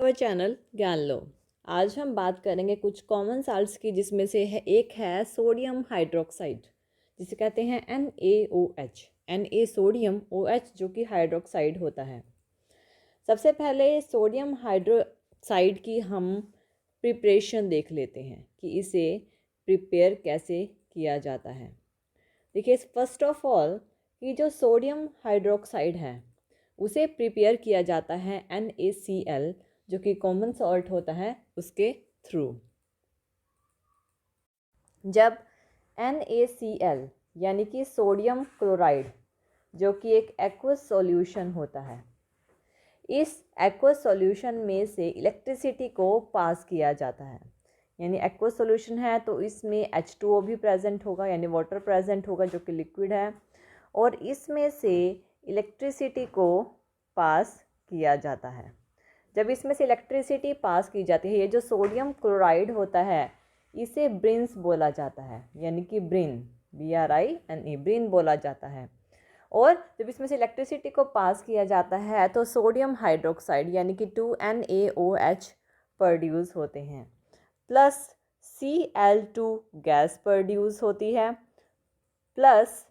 Our channel ज्ञान लो। आज हम बात करेंगे कुछ कॉमन साल्ट्स की, जिसमें से एक है सोडियम हाइड्रोक्साइड, जिसे कहते हैं NaOH। Na सोडियम, OH जो कि हाइड्रोक्साइड होता है। सबसे पहले सोडियम हाइड्रोक्साइड की हम प्रिपरेशन देख लेते हैं कि इसे प्रिपेयर कैसे किया जाता है। देखिए, फर्स्ट ऑफ ऑल कि जो सोडियम हाइड्रोक्साइड है उसे प्रिपेयर किया जाता है NaCl जो कि कॉमन सॉल्ट होता है उसके थ्रू। जब NaCl यानी कि सोडियम क्लोराइड जो कि एक एक्वस सॉल्यूशन होता है, इस एक्वस सॉल्यूशन में से इलेक्ट्रिसिटी को पास किया जाता है। यानी एक्वस सॉल्यूशन है तो इसमें H2O भी प्रेजेंट होगा, यानी वाटर प्रेजेंट होगा जो कि लिक्विड है, और इसमें से इलेक्ट्रिसिटी को पास किया जाता है। जब इसमें से इलेक्ट्रिसिटी पास की जाती है, ये जो सोडियम क्लोराइड होता है इसे ब्रिन्स बोला जाता है, यानी कि ब्रिन, BRINE, ब्रिन बोला जाता है। और जब इसमें से इलेक्ट्रिसिटी को पास किया जाता है तो सोडियम हाइड्रोक्साइड यानी कि 2NaOH प्रोड्यूस होते हैं, प्लस Cl2 गैस प्रोड्यूस होती है, प्लस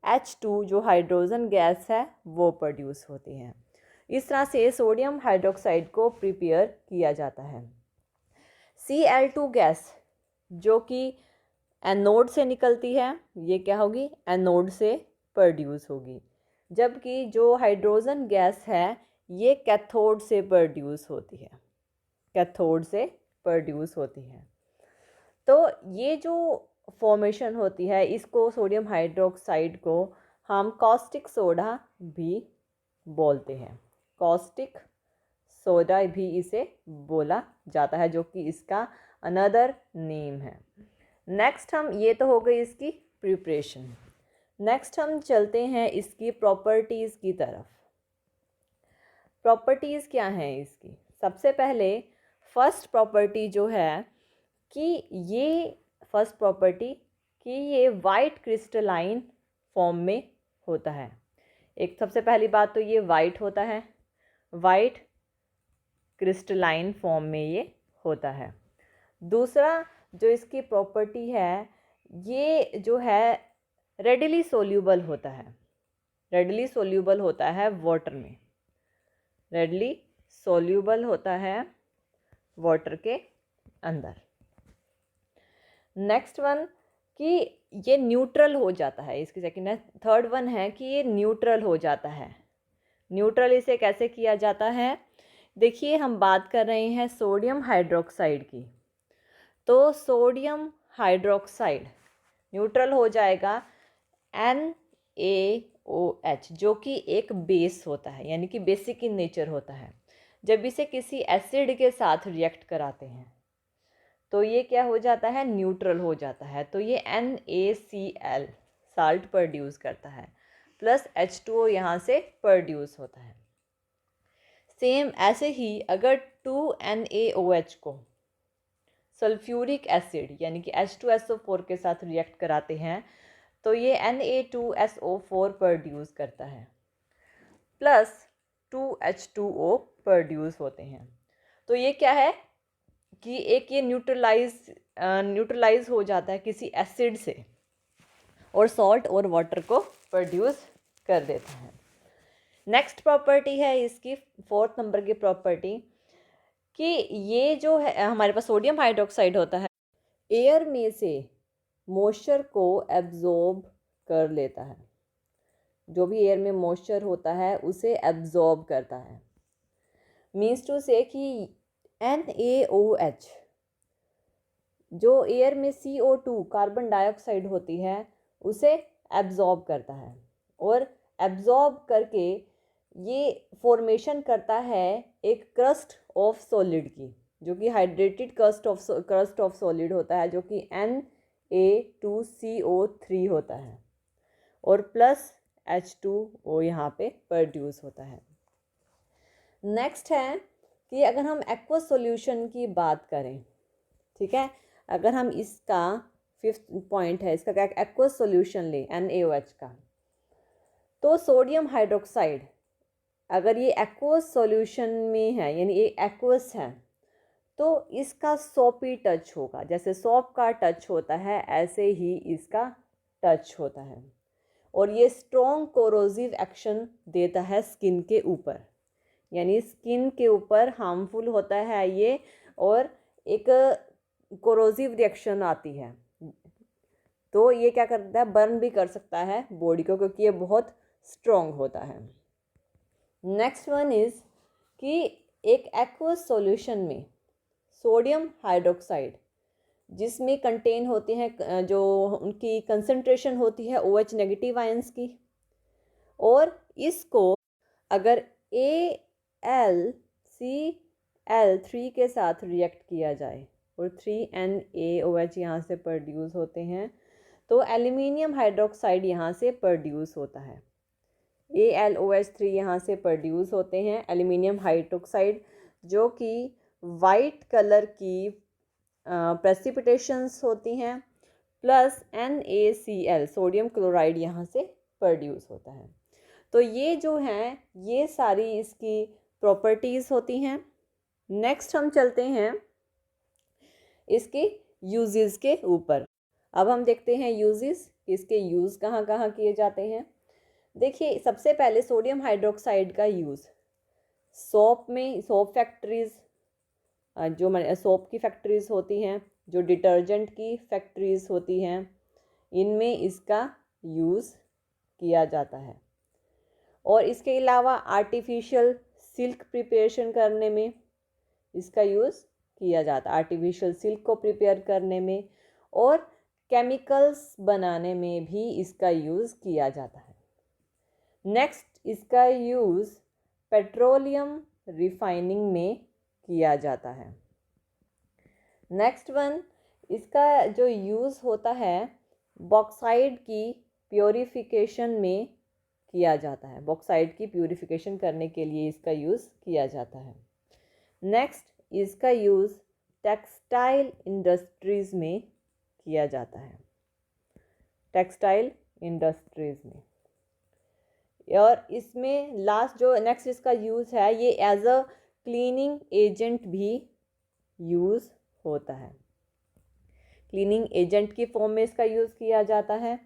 H2 जो हाइड्रोजन गैस है वो प्रोड्यूस होती है। इस तरह से सोडियम हाइड्रोक्साइड को प्रिपेयर किया जाता है। Cl2 गैस जो कि एनोड से निकलती है, ये क्या होगी, एनोड से प्रोड्यूस होगी, जबकि जो हाइड्रोजन गैस है ये कैथोड से प्रोड्यूस होती है, कैथोड से प्रोड्यूस होती है। तो ये जो फॉर्मेशन होती है, इसको सोडियम हाइड्रोक्साइड को हम कॉस्टिक सोडा भी बोलते हैं। कॉस्टिक सोडा भी इसे बोला जाता है, जो कि इसका अनदर नेम है। नेक्स्ट हम, ये तो हो गई इसकी प्रिपरेशन। नेक्स्ट हम चलते हैं इसकी प्रॉपर्टीज़ की तरफ। प्रॉपर्टीज़ क्या हैं इसकी? सबसे पहले फर्स्ट प्रॉपर्टी जो है कि ये फर्स्ट प्रॉपर्टी कि ये वाइट क्रिस्टलाइन फॉर्म में होता है। एक सबसे पहली बात तो ये वाइट होता है, वाइट क्रिस्टलाइन फॉर्म में ये होता है। दूसरा जो इसकी प्रॉपर्टी है, ये जो है रेडली सोल्यूबल होता है, रेडली सोल्यूबल होता है वाटर में, रेडली सोल्यूबल होता है वाटर के अंदर। नेक्स्ट वन कि ये न्यूट्रल हो जाता है, इसकी सेकेंड है। थर्ड वन है कि ये न्यूट्रल हो जाता है। न्यूट्रल इसे कैसे किया जाता है? देखिए, हम बात कर रहे हैं सोडियम हाइड्रोक्साइड की, तो सोडियम हाइड्रोक्साइड न्यूट्रल हो जाएगा NaOH जो कि एक बेस होता है, यानी कि बेसिक इन नेचर होता है। जब इसे किसी एसिड के साथ रिएक्ट कराते हैं तो ये क्या हो जाता है, न्यूट्रल हो जाता है। तो ये NaCl साल्ट प्रोड्यूस करता है, प्लस H2O यहाँ से प्रोड्यूस होता है। सेम ऐसे ही अगर 2NaOH को सल्फ्यूरिक एसिड यानी कि H2SO4 के साथ रिएक्ट कराते हैं तो ये Na2SO4 प्रोड्यूस करता है, प्लस 2H2O प्रोड्यूस होते हैं। तो ये क्या है कि एक ये न्यूट्रलाइज हो जाता है किसी एसिड से और सॉल्ट और वाटर को प्रोड्यूस कर देता है। नेक्स्ट प्रॉपर्टी है इसकी, फोर्थ नंबर की प्रॉपर्टी कि ये जो है हमारे पास सोडियम हाइड्रोक्साइड होता है, एयर में से मॉइस्चर को एब्जॉर्ब कर लेता है। जो भी एयर में मॉइस्चर होता है उसे एब्जॉर्ब करता है। मीन्स टू से कि NaOH जो एयर में CO2 कार्बन डाइऑक्साइड होती है उसे एब्जॉर्ब करता है, और एब्जॉर्ब करके ये फॉर्मेशन करता है एक क्रस्ट ऑफ सॉलिड की, जो कि हाइड्रेटेड क्रस्ट ऑफ सॉलिड होता है, जो कि Na2CO3 होता है, और प्लस H2O यहाँ पे प्रोड्यूस होता है। नेक्स्ट है कि अगर हम एक्वस सॉल्यूशन की बात करें, ठीक है, अगर हम इसका फिफ्थ पॉइंट है इसका, क्या एक्वस सॉल्यूशन लें NaOH का, तो सोडियम हाइड्रोक्साइड अगर ये एक्वस सॉल्यूशन में है यानी ये एक्वस है तो इसका सोपी टच होगा, जैसे सोप का टच होता है ऐसे ही इसका टच होता है। और ये स्ट्रॉन्ग कोरोसिव एक्शन देता है स्किन के ऊपर, यानी स्किन के ऊपर हार्मफुल होता है ये, और एक कोरोसिव रिएक्शन आती है, तो ये क्या करता है, बर्न भी कर सकता है बॉडी को, क्योंकि ये बहुत स्ट्रॉन्ग होता है। नेक्स्ट वन इज़ कि एक एक्वस सॉल्यूशन में सोडियम हाइड्रोक्साइड जिसमें कंटेन होते हैं, जो उनकी कंसंट्रेशन होती है OH नेगेटिव आयंस की, और इसको अगर AlCl3 के साथ रिएक्ट किया जाए और 3NaOH यहाँ से प्रोड्यूस होते हैं, तो एल्यूमिनियम हाइड्रोक्साइड यहाँ से प्रोड्यूस होता है। AlOH3 यहाँ से प्रोड्यूस होते हैं एल्यूमिनियम हाइड्रोक्साइड, जो कि वाइट कलर की प्रेसिपिटेशंस होती हैं, प्लस NaCl सोडियम क्लोराइड यहाँ से प्रोड्यूस होता है। तो ये जो हैं ये सारी इसकी प्रॉपर्टीज़ होती हैं। नेक्स्ट हम चलते हैं इसके यूजेस के ऊपर। अब हम देखते हैं यूजेस, इसके यूज़ कहाँ कहाँ किए जाते हैं। देखिए, सबसे पहले सोडियम हाइड्रोक्साइड का यूज़ सोप में, सोप फैक्ट्रीज़, जो सोप की फैक्ट्रीज़ होती हैं, जो डिटर्जेंट की फैक्ट्रीज़ होती हैं, इनमें इसका यूज़ किया जाता है। और इसके अलावा आर्टिफिशियल सिल्क प्रिपरेशन करने में इसका यूज़ किया जाता है, आर्टिफिशियल सिल्क को प्रिपेयर करने में, और केमिकल्स बनाने में भी इसका यूज़ किया जाता है। नेक्स्ट, इसका यूज़ पेट्रोलियम रिफाइनिंग में किया जाता है। नेक्स्ट वन, इसका जो यूज़ होता है बॉक्साइड की प्योरीफिकेशन में किया जाता है, बॉक्साइड की प्योरीफिकेशन करने के लिए इसका यूज़ किया जाता है। नेक्स्ट, इसका यूज़ टेक्सटाइल इंडस्ट्रीज़ में किया जाता है, टेक्सटाइल इंडस्ट्रीज़ में। और इसमें लास्ट जो नेक्स्ट इसका यूज़ है, ये एज अ क्लीनिंग एजेंट भी यूज़ होता है, क्लीनिंग एजेंट की फॉर्म में इसका यूज़ किया जाता है।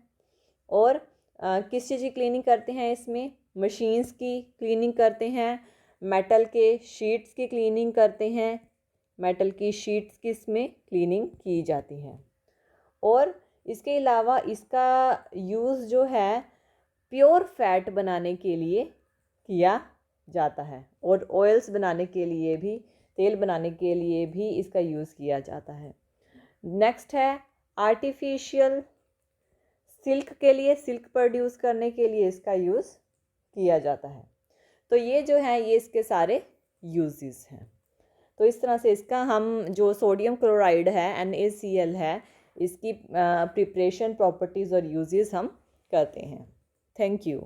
और किस चीज़ की क्लीनिंग करते हैं इसमें, मशीन्स की क्लीनिंग करते हैं, मेटल के शीट्स की क्लीनिंग करते हैं, मेटल की शीट्स की इसमें क्लीनिंग की जाती है। और इसके अलावा इसका यूज़ जो है प्योर फैट बनाने के लिए किया जाता है, और ऑयल्स बनाने के लिए भी, तेल बनाने के लिए भी इसका यूज़ किया जाता है। नेक्स्ट है आर्टिफिशियल सिल्क के लिए, सिल्क प्रोड्यूस करने के लिए इसका यूज़ किया जाता है। तो ये जो है ये इसके सारे यूजेस हैं। तो इस तरह से इसका हम जो सोडियम क्लोराइड है NaCl है, इसकी प्रिपरेशन, प्रॉपर्टीज़ और यूजेस हम करते हैं। Thank you.